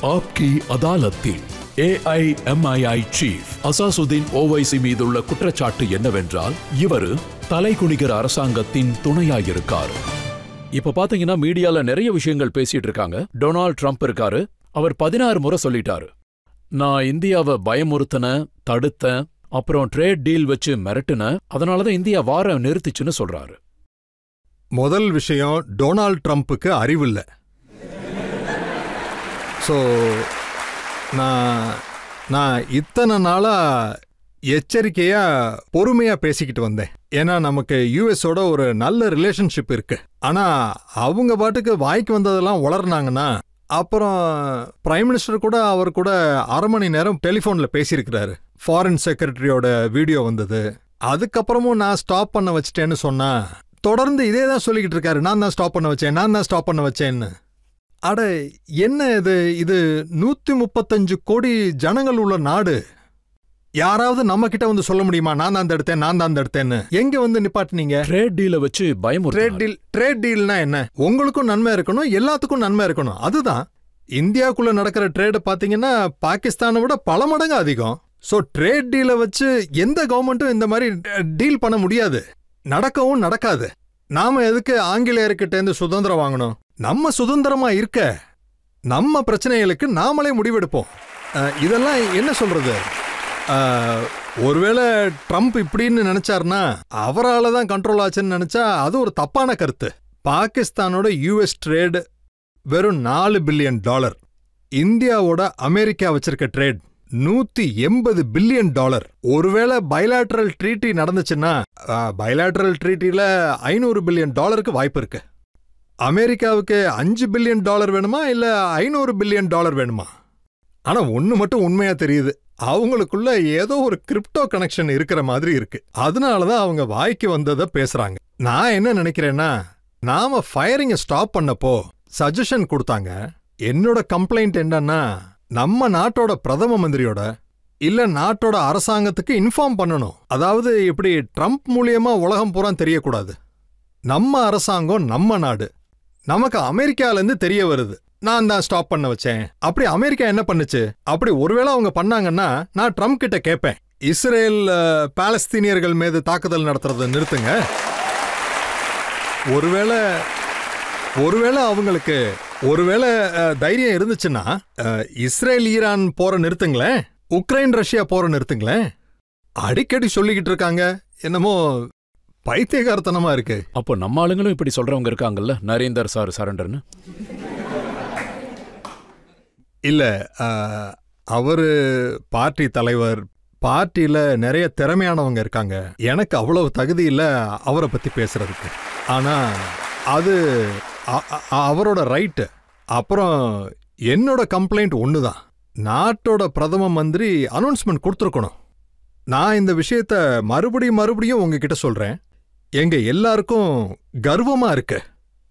ஆப்கி அதாலத்தில் AIMII chief Asaduddin Owaisi மீதுள்ள குற்றச்சாட்டு என்னவென்றால் இவர் தலைகுனிகர் அரசாங்கத்தின் துணையாயிருக்காரு. இப்ப பாத்தீங்கன்னா மீடியால நிறைய விஷயங்கள் பேசிட்டு இருக்காங்க. டொனால்ட் ட்ரம்ப் இருக்காரு. அவர் 16 முறை சொல்லிட்டாரு, நான் இந்தியாவை பயமுறுத்தின, தடுத்தேன், அப்புறம் ட்ரேட் டீல் வச்சு மிரட்டுன, அதனாலதான் இந்தியா வார நிறுத்திச்சுன்னு சொல்றாரு. முதல் விஷயம், டொனால்ட் ட்ரம்ப்புக்கு அறிவில்லை. ஸோ நான் இத்தனை நாளா எச்சரிக்கையா பொறுமையா பேசிக்கிட்டு வந்தேன். ஏன்னா நமக்கு யூஎஸோட ஒரு நல்ல ரிலேஷன்ஷிப் இருக்கு. ஆனா அவங்க பாட்டுக்கு வாய்க்கு வந்ததெல்லாம் வளர்னாங்கன்னா அப்புறம் பிரைம் மினிஸ்டர் கூட அவர் கூட 1/2 மணி நேரம் டெலிஃபோன்ல பேசியிருக்கிறாரு. ஃபாரின் செக்ரட்டரியோட வீடியோ வந்தது. அதுக்கப்புறமும் நான் ஸ்டாப் பண்ண வச்சிட்டேன்னு சொன்னா தொடர்ந்து இதே தான் சொல்லிக்கிட்டு இருக்காரு. நான் தான் ஸ்டாப் பண்ண வச்சேன்னு. அட என்ன இது 135 கோடி ஜனங்கள் உள்ள நாடு. யாராவது நம்ம கிட்ட வந்து சொல்ல முடியுமா நான் தான் எடுத்தேன்னு? எங்க வந்து நிப்பாட்டினீங்க? ட்ரேட் டீல வச்சு ட்ரேட் டீல்னா என்ன? உங்களுக்கும் நன்மை இருக்கணும், எல்லாத்துக்கும் நன்மை இருக்கணும். அதுதான் இந்தியாவுக்குள்ள நடக்கிற ட்ரேடு பாத்தீங்கன்னா பாகிஸ்தானை விட பல மடங்கு அதிகம். சோ ட்ரேட் டீல வச்சு எந்த கவர்மெண்ட்டும் இந்த மாதிரி டீல் பண்ண முடியாது, நடக்கவும் நடக்காது. நாம எதுக்கு ஆங்கிலேயர்கிட்ட இருந்து சுதந்திரம் வாங்கணும்? நம்ம சுதந்திரமா இருக்க நம்ம பிரச்சனைகளுக்கு நாமளே முடிவெடுப்போம். இதெல்லாம் என்ன சொல்றது? ஒருவேளை ட்ரம்ப் இப்படின்னு நினைச்சாருன்னா அவரால் தான் கண்ட்ரோல் ஆச்சுன்னு நினைச்சா அது ஒரு தப்பான கருத்து. பாகிஸ்தானோட யூஎஸ் ட்ரேடு வெறும் $4 பில்லியன். இந்தியாவோட அமெரிக்கா வச்சிருக்க ட்ரேட் $180 பில்லியன். ஒருவேளை பைலாட்ரல் ட்ரீட்டி நடந்துச்சுன்னா பைலாட்ரல் ட்ரீட்டில $500 பில்லியன் வாய்ப்பு இருக்கு. அமெரிக்காவுக்கு $5 பில்லியன் வேணுமா இல்ல $500 பில்லியன் வேணுமா? ஆனா ஒண்ணு மட்டும் உண்மையா தெரியுது, அவங்களுக்குள்ள ஏதோ ஒரு கிரிப்டோ கனெக்ஷன் இருக்கிற மாதிரி இருக்கு. அதனாலதான் அவங்க வாய்க்கு வந்ததை பேசுறாங்க. நான் என்ன நினைக்கிறேன்னா, நாம ஃபயரிங்க ஸ்டாப் பண்ணப்போ சஜஷன் கொடுத்தாங்க. என்னோட கம்ப்ளைண்ட் என்னன்னா, நம்ம நாட்டோட பிரதம மந்திரியோட இல்ல நாட்டோட அரசாங்கத்துக்கு இன்ஃபார்ம் பண்ணணும். அதாவது இப்படி ட்ரம்ப் மூலியமா உலகம் பூரா தெரியக்கூடாது. நம்ம அரசாங்கம், நம்ம நாடு, நமக்கு அமெரிக்கால இருந்து தெரிய வருது நான் தான் ஸ்டாப் பண்ண வச்சேன். அப்படி அமெரிக்கா என்ன பண்ணுச்சு? அப்படி ஒருவேளை அவங்க பண்ணாங்கன்னா நான் ட்ரம்ப் கிட்ட கேட்பேன், இஸ்ரேல் பாலஸ்தீனியர்கள் மீது தாக்குதல் நடத்துறதை நிறுத்துங்க. ஒருவேளை அவங்களுக்கு தைரியம் இருந்துச்சுன்னா இஸ்ரேல் ஈரான் போற நிறுத்துங்களேன், உக்ரைன் ரஷ்யா போற நிறுத்துங்களேன். அடிக்கடி சொல்லிக்கிட்டு இருக்காங்க, என்னமோ பைத்தியகாரத்தனமா இருக்கு. அப்போ நம்ம ஆளுங்களும் இப்படி சொல்றவங்க இருக்காங்கல்ல, நரேந்தர் சார் சரண்டர்னு. இல்ல, அவரு பார்ட்டி தலைவர், பார்ட்டியில நிறைய திறமையானவங்க இருக்காங்க. எனக்கு அவ்வளவு தகுதி இல்ல அவரை பத்தி பேசுறதுக்கு. ஆனா அது அவரோட ரைட்டு. அப்புறம் என்னோட கம்ப்ளைண்ட் ஒண்ணுதான், நாட்டோட பிரதம மந்திரி அனௌன்ஸ்மெண்ட் கொடுத்துருக்கணும். நான் இந்த விஷயத்த மறுபடியும் உங்ககிட்ட சொல்றேன். எங்க எல்லாருக்கும் கர்வமா இருக்கு,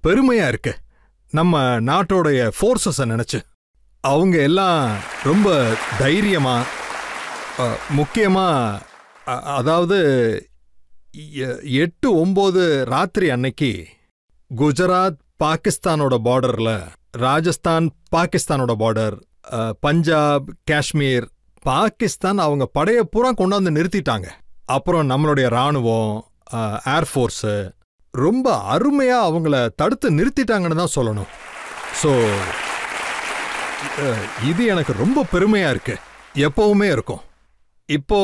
பெருமையா இருக்கு நம்ம நாட்டோடைய ஃபோர்ஸஸ நினைச்சு. அவங்க எல்லாம் ரொம்ப தைரியமா, முக்கியமா அதாவது 8-9 ராத்திரி அன்னைக்கு குஜராத் பாகிஸ்தானோட பார்டர்ல, ராஜஸ்தான் பாகிஸ்தானோட பார்டர், பஞ்சாப், காஷ்மீர், பாகிஸ்தான் அவங்க படைய பூரா கொண்டாந்து நிறுத்திட்டாங்க. அப்புறம் நம்மளுடைய ராணுவம், ஏர்ஃபோர்ஸ் ரொம்ப அருமையா அவங்கள தடுத்து நிறுத்திட்டாங்கன்னு தான் சொல்லணும். ஸோ இது எனக்கு ரொம்ப பெருமையா இருக்கு, எப்பவுமே இருக்கும். இப்போ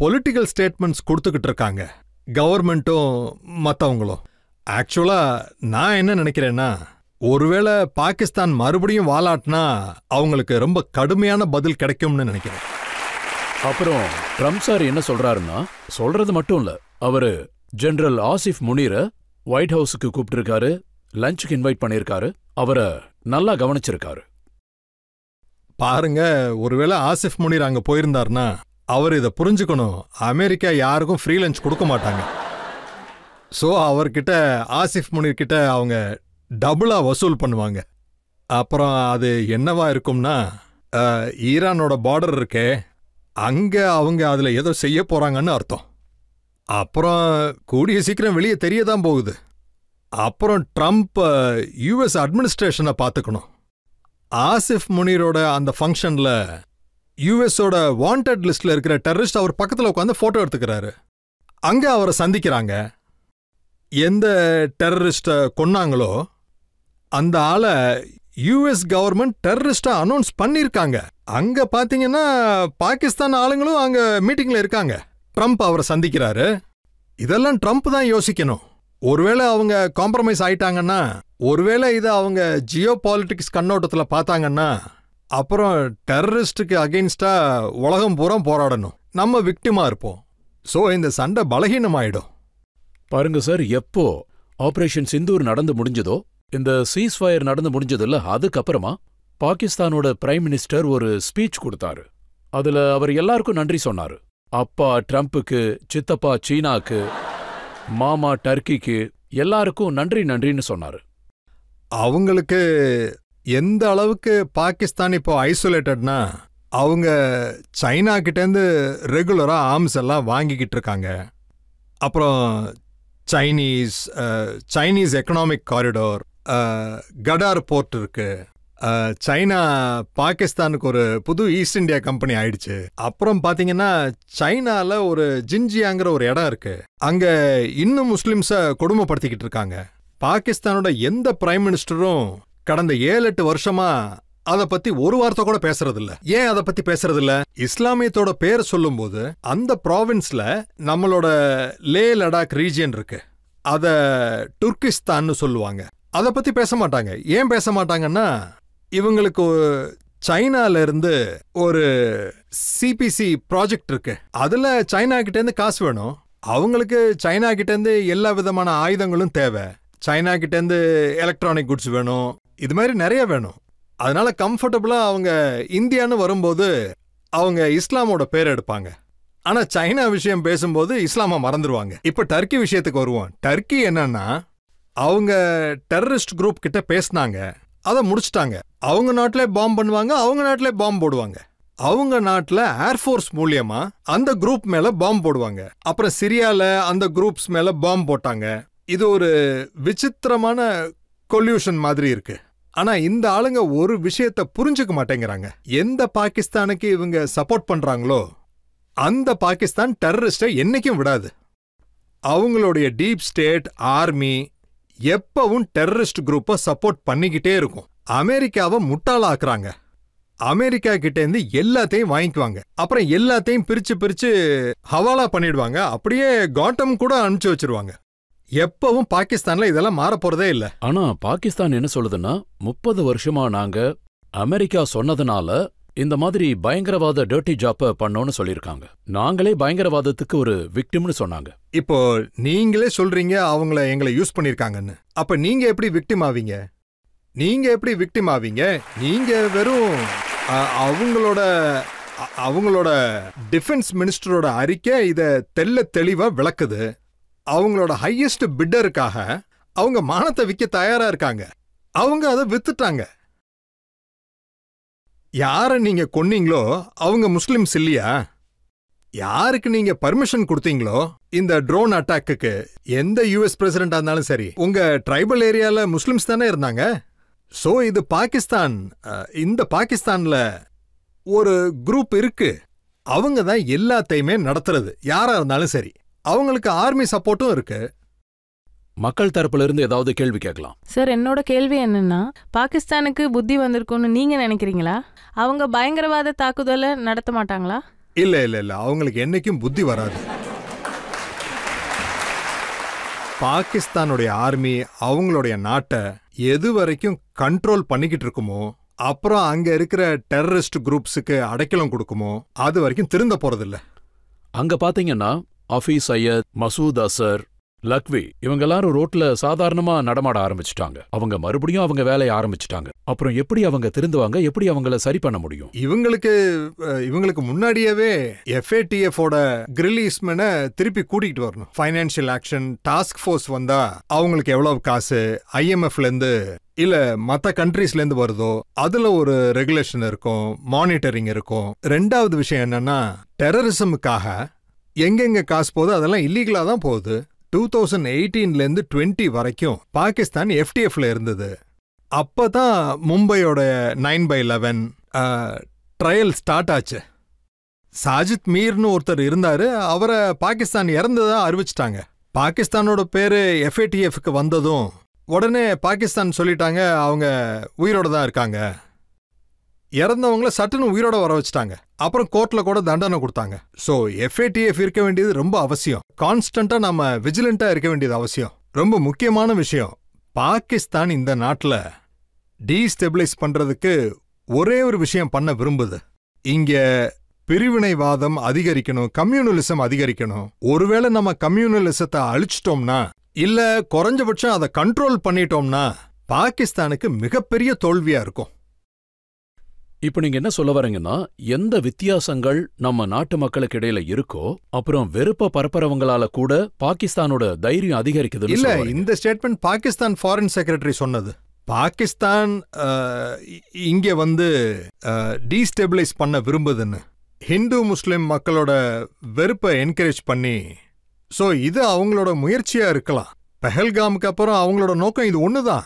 பொலிட்டிக்கல் ஸ்டேட்மெண்ட்ஸ் கொடுத்துக்கிட்டு இருக்காங்க கவர்மெண்ட்டும் மற்றவங்களும். ஆக்சுவலா நான் என்ன நினைக்கிறேன்னா, ஒருவேளை பாகிஸ்தான் மறுபடியும் வாலாட்டினா அவங்களுக்கு ரொம்ப கடுமையான பதில் கிடைக்கும்னு நினைக்கிறேன். அப்புறம் ட்ரம்ப் சார் என்ன சொல்றாருன்னா, சொல்றது மட்டும் இல்ல, அவரு ஜெனரல் ஆசிஃப் முனீரை ஒயிட் ஹவுஸுக்கு கூப்பிட்டிருக்காரு, லஞ்சுக்கு இன்வைட் பண்ணியிருக்காரு, அவரை நல்லா கவனிச்சிருக்காரு. பாருங்க, ஒருவேளை ஆசிஃப் முனீர் அங்க போயிருந்தாருன்னா அவர் இதை புரிஞ்சுக்கணும், அமெரிக்கா யாருக்கும் ஃப்ரீ லஞ்ச் கொடுக்க மாட்டாங்க. ஸோ அவர்கிட்ட, ஆசிஃப் முனீர் கிட்ட அவங்க டபுளா வசூல் பண்ணுவாங்க. அப்புறம் அது என்னவா இருக்கும்னா, ஈரானோட பார்டர் இருக்கே அங்க அவங்க அதுல ஏதோ செய்ய போறாங்கன்னு அர்த்தம். அப்புறம் கூடிய சீக்கிரம் வெளியே தெரியதான் போகுது. அப்புறம் ட்ரம்ப் யூஎஸ் அட்மினிஸ்ட்ரேஷனை பார்த்துக்கணும். ஆசிஃப் முனீரோட அந்த ஃபங்க்ஷன்ல யூஎஸோட வாண்டட் லிஸ்ட்ல இருக்கிற டெரரிஸ்ட் அவர் பக்கத்துல உட்காந்து போட்டோ எடுத்துக்கிறாரு. அங்க அவரை சந்திக்கிறாங்க. எந்த டெரரிஸ்ட கொன்னாங்களோ அந்த ஆளை யூஎஸ் கவர்மெண்ட் டெரரிஸ்டா அனௌன்ஸ் பண்ணிருக்காங்க. அங்க பாத்தீங்கன்னா பாகிஸ்தான் ஆளுங்களும் அங்க மீட்டிங்ல இருக்காங்க. ட்ரம்ப் அவரை சந்திக்கிறாரு. இதெல்லாம் ட்ரம்ப் தான் யோசிக்கணும். ஒருவேளை அவங்க காம்ப்ரமைஸ் ஆயிட்டாங்கன்னா, ஒருவேளை இதை அவங்க ஜியோ பாலிட்டிக்ஸ் கண்ணோட்டத்துல பார்த்தாங்கன்னா, அப்புறம் டெரரிஸ்டுக்கு அகெயின்ஸ்டா உலகம் பூரா போராடணும். நம்ம விக்டிமா இருப்போம். சோ இந்த சண்டை பலகீனமாயிடும். பாருங்க சார், எப்போ ஆபரேஷன் சிந்தூர் நடந்து முடிஞ்சதோ, இந்த சீஸ்ஃபயர் நடந்து முடிஞ்சதில்ல, அதுக்கப்புறமா பாகிஸ்தானோட பிரைம் மினிஸ்டர் ஒரு ஸ்பீச் கொடுத்தாரு. அதுல அவர் எல்லாருக்கும் நன்றி சொன்னாரு. அப்பா ட்ரம்ப்புக்கு, சித்தப்பா சீனாக்கு, மாமா டர்க்கிக்கு, எல்லாருக்கும் நன்றி நன்றின்னு சொன்னாரு. அவங்களுக்கு எந்த அளவுக்கு பாகிஸ்தான் இப்போ ஐசோலேட்டட்னா, அவங்க சைனா கிட்டேருந்து ரெகுலரா ஆர்ம்ஸ் எல்லாம் வாங்கிக்கிட்டு இருக்காங்க. அப்புறம் Chinese economic corridor, Qatar board இருக்கு. சைனா பாகிஸ்தானுக்கு ஒரு புது ஈஸ்ட் இந்தியா கம்பெனி ஆயிடுச்சு. அப்புறம் பாத்தீங்கன்னா சைனால ஒரு ஜின்ஜியாங்கிற ஒரு இடம் இருக்கு. அங்க இன்னும் முஸ்லிம்ஸ கொடுமைப்படுத்திக்கிட்டு இருக்காங்க. பாகிஸ்தானோட எந்த பிரைம் மினிஸ்டரும் கடந்த 7-8 வருஷமா அத பத்தி ஒரு வார்த்தை கூட பேசுறது இல்ல. ஏன் அத பத்தி பேசுறது இல்ல? இஸ்லாமியத்தோட பேர் சொல்லும் போது அந்த ப்ராவின்ஸ்ல நம்மளோட லே லடாக் ரீஜியன் இருக்கு. அத துர்கிஸ்தான் சொல்லுவாங்க. அத பத்தி பேச மாட்டாங்க. ஏன் பேச மாட்டாங்கன்னா, இவங்களுக்கு சைனால இருந்து ஒரு சிபிசி ப்ராஜெக்ட் இருக்கு. அதுல சைனா கிட்ட இருந்து காசு வேணும். அவங்களுக்கு சைனா கிட்ட இருந்து எல்லா விதமான ஆயுதங்களும் தேவை. சைனா கிட்ட இருந்து எலக்ட்ரானிக் குட்ஸ் வேணும். இது மாதிரி நிறைய வேணும். அதனால கம்ஃபர்டபுளா அவங்க இந்தியான்னு வரும்போது அவங்க இஸ்லாமோட பேர் எடுப்பாங்க. ஆனா சைனா விஷயம் பேசும்போது இஸ்லாமா மறந்துடுவாங்க. இப்ப டர்க்கி விஷயத்துக்கு வருவோம். டர்க்கி என்னன்னா, அவங்க டெரரிஸ்ட் குரூப் கிட்ட பேசினாங்க, அதை முடிச்சிட்டாங்க. அவங்க நாட்டிலே பாம்பு பண்ணுவாங்க, அவங்க நாட்டிலே பாம்பு போடுவாங்க. அவங்க நாட்டில் ஏர்ஃபோர்ஸ் மூலியமா அந்த குரூப் மேல பாம்பு போடுவாங்க. அப்புறம் சிரியால அந்த குரூப்ஸ் மேல பாம்பு போட்டாங்க. இது ஒரு விசித்திரமான கொல்யூஷன் மாதிரி இருக்கு. ஆனா இந்த ஆளுங்க ஒரு விஷயத்த புரிஞ்சுக்க மாட்டேங்கிறாங்க. எந்த பாகிஸ்தானுக்கு இவங்க சப்போர்ட் பண்றாங்களோ அந்த பாகிஸ்தான் டெரரிஸ்டை என்னைக்கும் விடாது. அவங்களுடைய டீப் ஸ்டேட் ஆர்மி எப்பவும் டெரரிஸ்ட் குரூப்பை சப்போர்ட் பண்ணிக்கிட்டே இருக்கும். அமெரிக்காவை முட்டாளாக்குறாங்க. அமெரிக்கா கிட்ட இருந்து எல்லாத்தையும் வாங்கிக்குவாங்க. அப்புறம் எல்லாத்தையும் பிரிச்சு பிரிச்சு ஹவாலா பண்ணிடுவாங்க. அப்படியே காட்டம் கூட அனுப்பிச்சு வச்சிருவாங்க. எப்பவும் பாகிஸ்தான்ல இதெல்லாம் மாற போறதே இல்ல. ஆனா பாகிஸ்தான் என்ன சொல்லுதுன்னா, 30 வருஷமா நாங்க அமெரிக்கா சொன்னதுனால இந்த மாதிரி பயங்கரவாத டர்ட்டி ஜாப்ப பண்ணோம்னு சொல்லியிருக்காங்க. நாங்களே பயங்கரவாதத்துக்கு ஒரு விக்டிம்னு சொன்னாங்க. இப்போ நீங்களே சொல்றீங்க அவங்கள எங்களை யூஸ் பண்ணிருக்காங்கன்னு. அப்ப நீங்க எப்படி விக்டிம் ஆவீங்க? நீங்க வெறும் அவங்களோட டிஃபென்ஸ் மினிஸ்டரோட அறிக்கை இத தெளிவா விளக்குது. அவங்களோட ஹையஸ்ட் பிட்டருக்காக அவங்க மானத்தை விற்க தயாரா இருக்காங்க. அவங்க அதை வித்துட்டாங்க. யார நீங்க கொன்னீங்களோ அவங்க முஸ்லிம்ஸ் இல்லையா? யாருக்கு நீங்க பர்மிஷன் கொடுத்தீங்களோ இந்த ட்ரோன் அட்டாக்கு, எந்த யுஎஸ் பிரசிடென்டா இருந்தாலும் சரி, உங்க ட்ரைபல் ஏரியால முஸ்லிம்ஸ் தானே இருந்தாங்க. சோ இது பாகிஸ்தான். இந்த பாகிஸ்தான்ல ஒரு குரூப் இருக்கு. அவங்க தான் எல்லாத்தையுமே நடத்துறது. யாரா இருந்தாலும் சரி, அவங்களுக்கு ஆர்மி சப்போர்ட்டும் இருக்கு. மக்கள் தரப்புல இருந்து ஏதாவது கேள்வி கேட்கலாம் சார். என்னோட கேள்வி என்னன்னா, பாகிஸ்தானுக்கு புத்தி வந்திருக்கும்னு நீங்க நினைக்கிறீங்களா? அவங்க பயங்கரவாத தாக்குதலை நடத்த மாட்டாங்களா? இல்ல, அவங்களுக்கு என்னைக்கும் புத்தி வராது. பாகிஸ்தானுடைய ஆர்மி அவங்களுடைய நாட்டை எது வரைக்கும் கண்ட்ரோல் பண்ணிக்கிட்டு இருக்குமோ, அப்புறம் அங்க இருக்கிற டெரரிஸ்ட் குரூப்ஸுக்கு அடைக்கலம் கொடுக்குமோ, அது வரைக்கும் திருந்த போறதில்ல. அங்க பாத்தீங்கன்னா ஹஃபீஸ் சையத், மசூத் அசர், லக்வி இவங்க எல்லாரும் ரோட்ல சாதாரணமா நடமாட ஆரம்பிச்சுட்டாங்க. அவங்க மறுபடியும் அவங்க வேலையை ஆரம்பிச்சுட்டாங்க. அப்புறம் எப்படி அவங்க திருந்துவாங்க? எப்படி அவங்கள சரி பண்ண முடியும்? இவங்களுக்கு முன்னாடியவே FATF ஓட கிரில்லீஸ்மேனை திருப்பி கூட்டிகிட்டு வரணும். ஃபைனான்சியல் ஆக்ஷன் டாஸ்க் ஃபோர்ஸ் வந்தா அவங்களுக்கு எவ்வளவு காசு IMFல இருந்து இல்ல மத்த கண்ட்ரீஸ்ல இருந்து வருதோ அதுல ஒரு ரெகுலேஷன் இருக்கும், மானிட்டரிங் இருக்கும். ரெண்டாவது விஷயம் என்னன்னா, டெரரிசமுக்காக எங்கெங்க காசு போகுது அதெல்லாம் இல்லீகலா தான் போகுது. 2018ல இருந்து 20 வரைக்கும் பாகிஸ்தான் FTFல இருந்தது. அப்பதான் மும்பையோட 9/11 ட்ரையல் ஸ்டார்ட் ஆச்சு. சாஜித் மீர்னு ஒருத்தர் இருந்தாரு, அவரை பாகிஸ்தான் இறந்ததா அறிவிச்சிட்டாங்க. பாகிஸ்தானோட பேரு FATFக்கு வந்ததும் உடனே பாகிஸ்தான் சொல்லிட்டாங்க அவங்க உயிரோட தான் இருக்காங்க. இறந்தவங்கள சட்டுன்னு உயிரோட வர வச்சுட்டாங்க. அப்புறம் கோர்ட்ல கூட தண்டனை கொடுத்தாங்க. ஸோ FATF இருக்க வேண்டியது ரொம்ப அவசியம். கான்ஸ்டன்டா நம்ம விஜிலண்டா இருக்க வேண்டியது அவசியம். ரொம்ப முக்கியமான விஷயம், பாகிஸ்தான் இந்த நாட்டில் டீஸ்டெபிளைஸ் பண்றதுக்கு ஒரே ஒரு விஷயம் பண்ண விரும்புது. இங்க பிரிவினைவாதம் அதிகரிக்கணும், கம்யூனலிசம் அதிகரிக்கணும். ஒருவேளை நம்ம கம்யூனலிசத்தை அழிச்சிட்டோம்னா, இல்ல குறைஞ்சபட்சம் அதை கண்ட்ரோல் பண்ணிட்டோம்னா பாகிஸ்தானுக்கு மிகப்பெரிய தோல்வியா இருக்கும். இப்ப நீங்க என்ன சொல்ல வரீங்கன்னா, எந்த வித்தியாசங்கள் நம்ம நாட்டு மக்களுக்கு இடையில இருக்கோ, அப்புறம் வெறுப்ப பரப்புறவங்களால கூட பாகிஸ்தானோட தைரியம் அதிகரிக்குது. இல்ல, இந்த ஸ்டேட்மெண்ட் பாகிஸ்தான் ஃபாரின் செக்ரட்டரி சொன்னது. பாகிஸ்தான் இங்க டீஸ்டெபிளைஸ் பண்ண விரும்புதுன்னு ஹிந்து முஸ்லிம் மக்களோட வெறுப்பை என்கரேஜ் பண்ணி. ஸோ இது அவங்களோட முயற்சியா இருக்கலாம். பெஹல்காமுக்கு அப்புறம் அவங்களோட நோக்கம் இது ஒண்ணுதான்.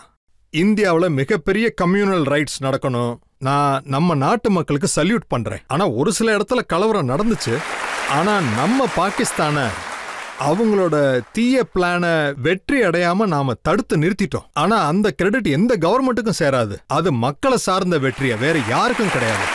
இந்தியாவில் மிகப்பெரிய கம்யூனல் ரைட்ஸ் நடக்கணும். நான் நம்ம நாட்டு மக்களுக்கு சல்யூட் பண்றேன். ஆனா ஒரு சில இடத்துல கலவரம் நடந்துச்சு. ஆனா நம்ம பாகிஸ்தானை அவங்களோட தீய பிளான வெற்றி அடையாம நாம தடுத்து நிறுத்திட்டோம். ஆனா அந்த கிரெடிட் எந்த கவர்மெண்ட்டுக்கும் சேராது. அது மக்களை சார்ந்த வெற்றியா, வேற யாருக்கும் கிடையாது.